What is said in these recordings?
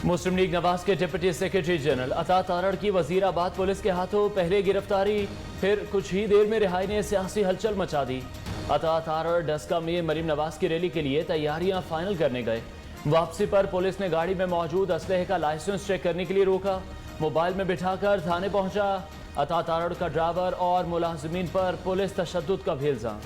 मुस्लिम league Nawaz के deputy secretary general अता तारड़ की वजीराबाद पुलिस के हाथों पहले गिरफ्तारी, फिर कुछ ही देर में रिहाई ने सियासी हलचल मचा दी। अता तारड़ डस्का में मरीम नवाज की रैली के लिए तैयारियां फाइनल करने गए। वापसी पर पुलिस ने गाड़ी में मौजूद असलहे का लाइसेंस चेक करने के लिए रोका। मोबाइल में बिठाकर थाने पहुंचा। अता तारड़ का ड्राइवर और मुलाजिमीन पर पुलिस तशद्दुद का भी इल्जाम।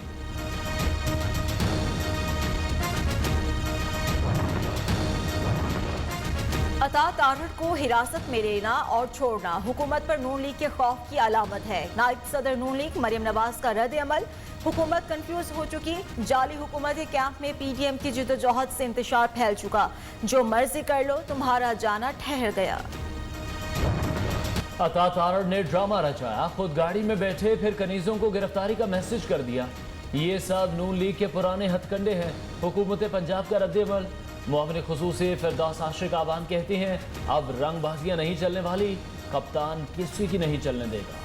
अता तारड़ को हिरासत में लेना और छोड़ना हुकूमत पर नून लीग के खौफ की अलामत है। नायब सदर नून लीग मरीम नवाज का रद्द अमल, हुकूमत कंफ्यूज हो चुकी। जाली हुकूमत के कैंप में पीडीएम की जिद्दोजहद से इंतशार फैल चुका। जो मर्जी कर लो, तुम्हारा जाना ठहर गया। अता तारड़ ने ड्रामा रचाया, खुद गाड़ी में बैठे, फिर कनीजों को गिरफ्तारी का मैसेज कर दिया। ये सब नून लीग के पुराने हथकंडे हैं। हुकूमत पंजाब का रद्द अमल। मुआविन खुसूसी फिरदौस आशिक आवाम कहती हैं, अब रंगबाजियां नहीं चलने वाली, कप्तान किसी की नहीं चलने देगा।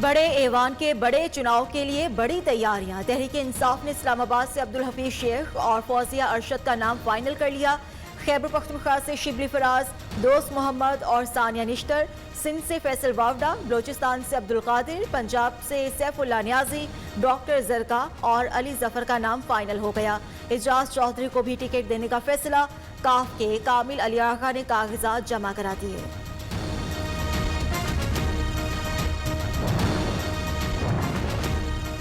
बड़े ऐवान के बड़े चुनाव के लिए बड़ी तैयारियां। तहरीक इंसाफ ने इस्लामाबाद से अब्दुल हफीज शेख और फौजिया अरशद का नाम फाइनल कर लिया। खैबर पख्तूनख्वा से शिबली फराज, दोस्त मोहम्मद और सानिया निश्तर, सिंध से फैसल वावडा, बलोचिस्तान से अब्दुल कादिर, पंजाब से सैफुल्ला न्याजी, डॉक्टर जरका और अली जफर का नाम फाइनल हो गया। एजाज चौधरी को भी टिकट देने का फैसला। काफ के कामिल अली आगा ने कागजात जमा करा दिए।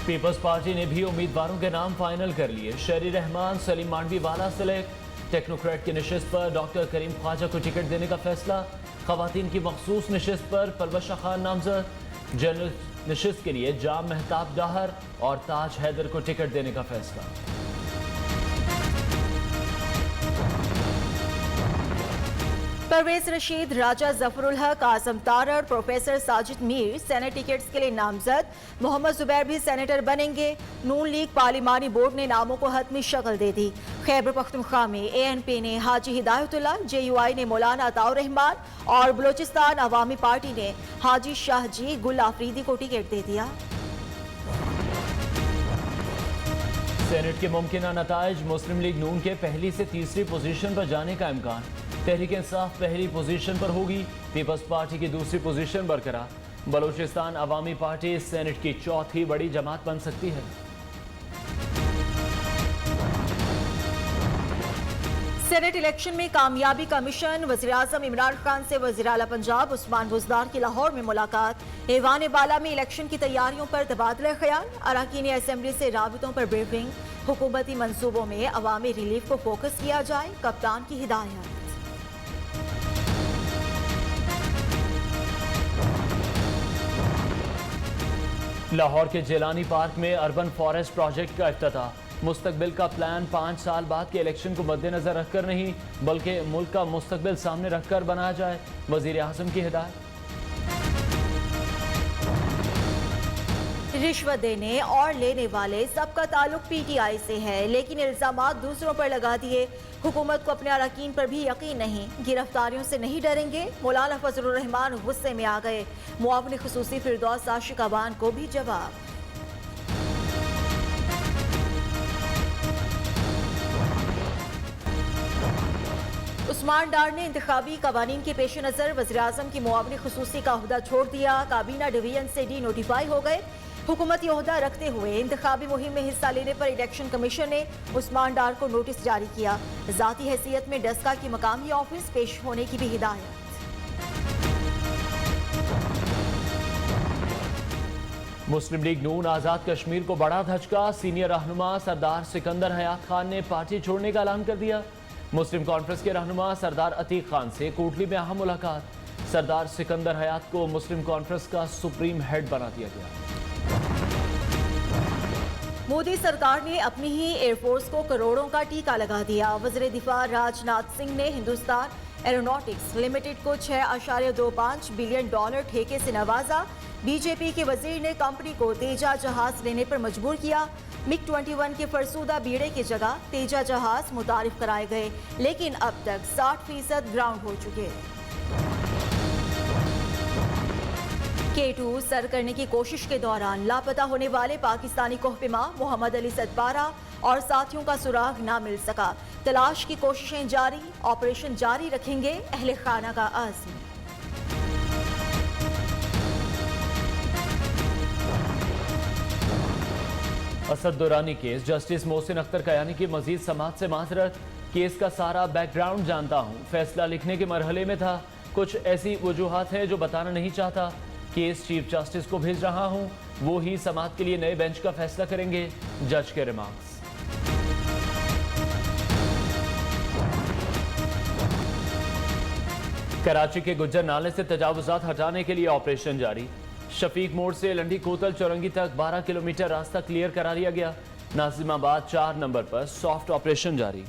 पीपल्स पार्टी ने भी उम्मीदवारों के नाम फाइनल कर लिए। शहरी रहमान, सलीम मांडवी वाला सेलेक्ट। टेक्नोक्रेट की नशिस्त पर डॉक्टर करीम ख्वाजा को टिकट देने का फैसला। खवातीन की मखसूस नशिस्त पर परवश खान नामजद। जनरल नशिस्त के लिए जाम मेहताब डाहर और ताज हैदर को टिकट देने का फैसला। Parvez Rashid, Raja Zafrul Haq, Azam Tarar, professor Sajid Mir senate tickets के लिए नामजद। मोहम्मद जुबैर भी सेनेटर बनेंगे। नून लीग पार्लिमानी बोर्ड ने नामों को हतमी शक्ल दे दी। खैबर पख्तूनख्वा में एएनपी ने हाजी हिदायतुल्लाह, जेयूआई ने मौलाना अताउर रहमान और बलोचिस्तान अवामी पार्टी ने हाजी शाहजी गुल आफरीदी को टिकट दे दिया। सेनेट के मुमकिन नताइज, मुस्लिम लीग नून के पहली से तीसरी पोजीशन पर जाने का इम्कान। तहरीक इंसाफ पहली पोजीशन पर होगी, पीपल्स पार्टी की दूसरी पोजीशन बरकरार। बलोचिस्तान अवामी पार्टी सेनेट की चौथी बड़ी जमात बन सकती है। सेनेट इलेक्शन में कामयाबी का मिशन। वज़ीर-ए-आज़म इमरान खान से वज़ीर आला पंजाब उस्मान बुज़दार की लाहौर में मुलाकात। ऐवान बाला में इलेक्शन की तैयारियों पर तबादला ख्याल। अरकान असेंबली से राबितों पर ब्रीफिंग। हुकूमती मंसूबों में अवामी रिलीफ को फोकस किया जाए, कप्तान की हिदायत। लाहौर के जेलानी पार्क में अर्बन फॉरेस्ट प्रोजेक्ट का इफ्तिताह। मुस्तकबिल का प्लान 5 साल बाद के इलेक्शन को मद्देनजर रखकर नहीं, बल्कि मुल्क का मुस्तकबिल सामने रखकर बनाया जाए, वजीर आज़म की हिदायत। रिश्वत देने और लेने वाले सबका ताल्लुक पीटीआई से है, लेकिन इल्जामात दूसरों पर लगा दिए। हुकूमत को अपने अरकान पर भी यकीन नहीं, गिरफ्तारियों से नहीं डरेंगे। मौलाना फजलुर रहमान गुस्से में आ गए। मुआविन खुसूसी फिरदौस आशिक अवान को भी जवाब। उस्मान डार ने इंतखाबी कवानीन के पेश नज़र वज़ीर आज़म की मुआविन खुसूसी का ओहदा छोड़ दिया। काबीना डिवीजन से डी नोटिफाई हो गए। हुकूमती ओहदा रखते हुए इंतखाबी मुहिम में हिस्सा लेने पर इलेक्शन कमीशन ने उस्मान डार को नोटिस जारी किया। ज़ाती हैसियत में डस्का की मकामी ऑफिस पेश होने की भी हिदायत। मुस्लिम लीग नून आज़ाद कश्मीर को बड़ा धचका। सीनियर रहनुमा सरदार सिकंदर हयात खान ने पार्टी छोड़ने का ऐलान कर दिया। मुस्लिम कॉन्फ्रेंस के रहनुमा सरदार अतीक खान से कोटली में अहम मुलाकात। सरदार सिकंदर हयात को मुस्लिम कॉन्फ्रेंस का सुप्रीम हेड बना दिया गया। मोदी सरकार ने अपनी ही एयरफोर्स को करोड़ों का टीका लगा दिया। वज़ीर दिफा राजनाथ सिंह ने हिंदुस्तान एरोनॉटिक्स लिमिटेड को $6.25 बिलियन ठेके से नवाजा। बीजेपी के वजीर ने कंपनी को तेजा जहाज लेने पर मजबूर किया। मिग 21 के फरसूदा बीड़े की जगह तेजा जहाज मुतारिफ कराए गए, लेकिन अब तक 60% ग्राउंड हो चुके। K2 सर करने की कोशिश के दौरान लापता होने वाले पाकिस्तानी कोहपेमा मोहम्मद अली सदपारा और साथियों का सुराग ना मिल सका। तलाश की कोशिशें जारी, ऑपरेशन जारी रखेंगे अहले खाना का आज़म। असद दुरानी केस, जस्टिस मोहसिन अख्तर कयानी की मजीद समाअत से माजरत। केस का सारा बैकग्राउंड जानता हूँ, फैसला लिखने के मरहले में था, कुछ ऐसी वजूहात हैं जो बताना नहीं चाहता। केस चीफ जस्टिस को भेज रहा हूँ, वो ही समाअत के लिए नए बेंच का फैसला करेंगे। जज के रिमार्क्स। कराची के गुज्जर नाले से तजावुजात हटाने के लिए ऑपरेशन जारी। शफीक मोड़ से लंडी कोतल चौरंगी तक 12 किलोमीटर रास्ता क्लियर करा लिया गया। नाजिमाबाद 4 नंबर पर सॉफ्ट ऑपरेशन जारी।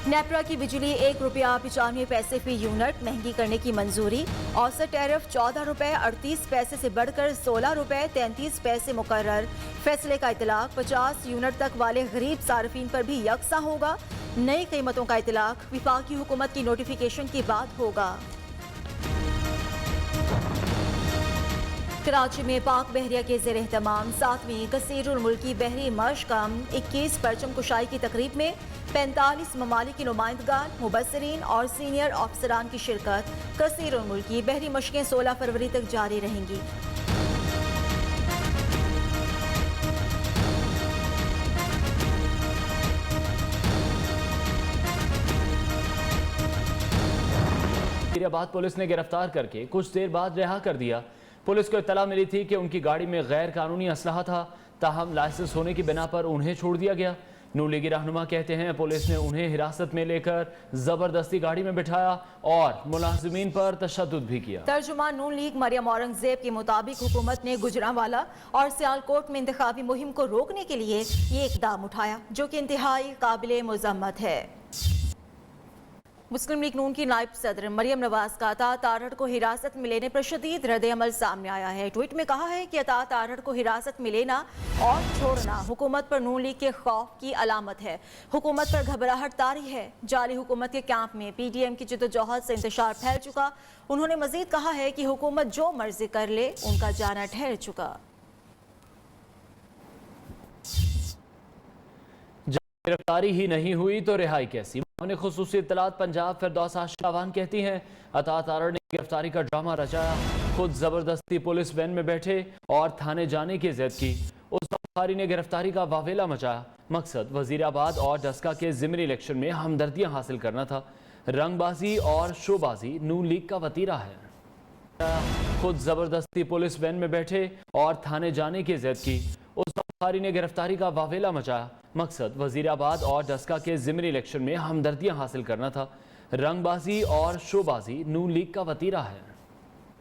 नेपरा की बिजली ₹1.95 फी यूनिट महंगी करने की मंजूरी। औसत टैरिफ ₹14.38 से बढ़कर ₹16.33 मुकर्रर। फैसले का इतलाक 50 यूनिट तक वाले गरीब सार्फिन पर भी यकसा होगा। नई कीमतों का इतलाक विफाकी हुकूमत की नोटिफिकेशन के बाद होगा। कराची में पाक बहरिया के ज़ेर एहतमाम 7वीं कसीरुल मुल्की बहरी मशक़ 21 परचम कुशाई की तकरीब में 45 ममालिक की नुमाइंदगान, मुबस्सिरीन और सीनियर अफसरान की शिरकत। कसीरुल मुल्की बहरी मशक़ें 16 फरवरी तक जारी रहेंगी। फरीदाबाद पुलिस ने गिरफ्तार करके कुछ देर बाद रिहा कर दिया। पुलिस को इत्तला मिली थी कि उनकी गाड़ी में गैर कानूनी असलहा था, ताहम लाइसेंस होने की बिना पर उन्हें छोड़ दिया गया। नून लीगी रहनुमा कहते हैं पुलिस ने उन्हें हिरासत में लेकर जबरदस्ती गाड़ी में बिठाया और मुलाजिमीन पर तशद्दुद भी किया। तर्जुमान नून लीग मरियम औरंगजेब के मुताबिक हुकूमत ने गुजरांवाला और सियालकोट में इंतखाबी मुहिम को रोकने के लिए ये इकदाम उठाया, जो कि इंतहाई काबिल मुज़म्मत है। मुस्लिम लीग नून की नायब सदर मरियम नवाज का अता तारड़ को हिरासत में लेने पर शदीद रद्द-ए-अमल सामने आया है। ट्वीट में कहा है कि अता तारड़ को हिरासत में लेना और छोड़ना हुकूमत पर नून लीग के खौफ की अलामत है। हुकूमत पर घबराहट तारी है। जाली हुकूमत के कैंप में PDM की जिद्दोजहद से इंतशार फैल चुका। उन्होंने मजीद कहा है कि हुकूमत जो मर्जी कर ले, उनका जाना ठहर चुका। गिरफ्तारी ही नहीं हुई तो रिहाई कैसी? खुसूसी इत्तलात पंजाब फिरदौस आशकावान कहती हैं अता तारड़ ने गिरफ्तारी का ड्रामा रचाया, खुद जबरदस्ती पुलिस वैन में बैठे और थाने जाने की जिद की। उस बुखारी ने गिरफ्तारी का वावेला मचाया। मकसद वजीराबाद और डस्का के ज़िमनी इलेक्शन में हमदर्दियां हासिल करना था। रंगबाजी और शोबाजी नून लीग का वतीरा है। खुद जबरदस्ती पुलिस वैन में बैठे और थाने जाने की जिद की। उस बुखारी ने गिरफ्तारी का वावेला मचाया। मकसद वजीराबाद और डस्का के ज़िमनी इलेक्शन में हमदर्दियां हासिल करना था। रंगबाजी और शोबाजी नून लीग का वतीरा है।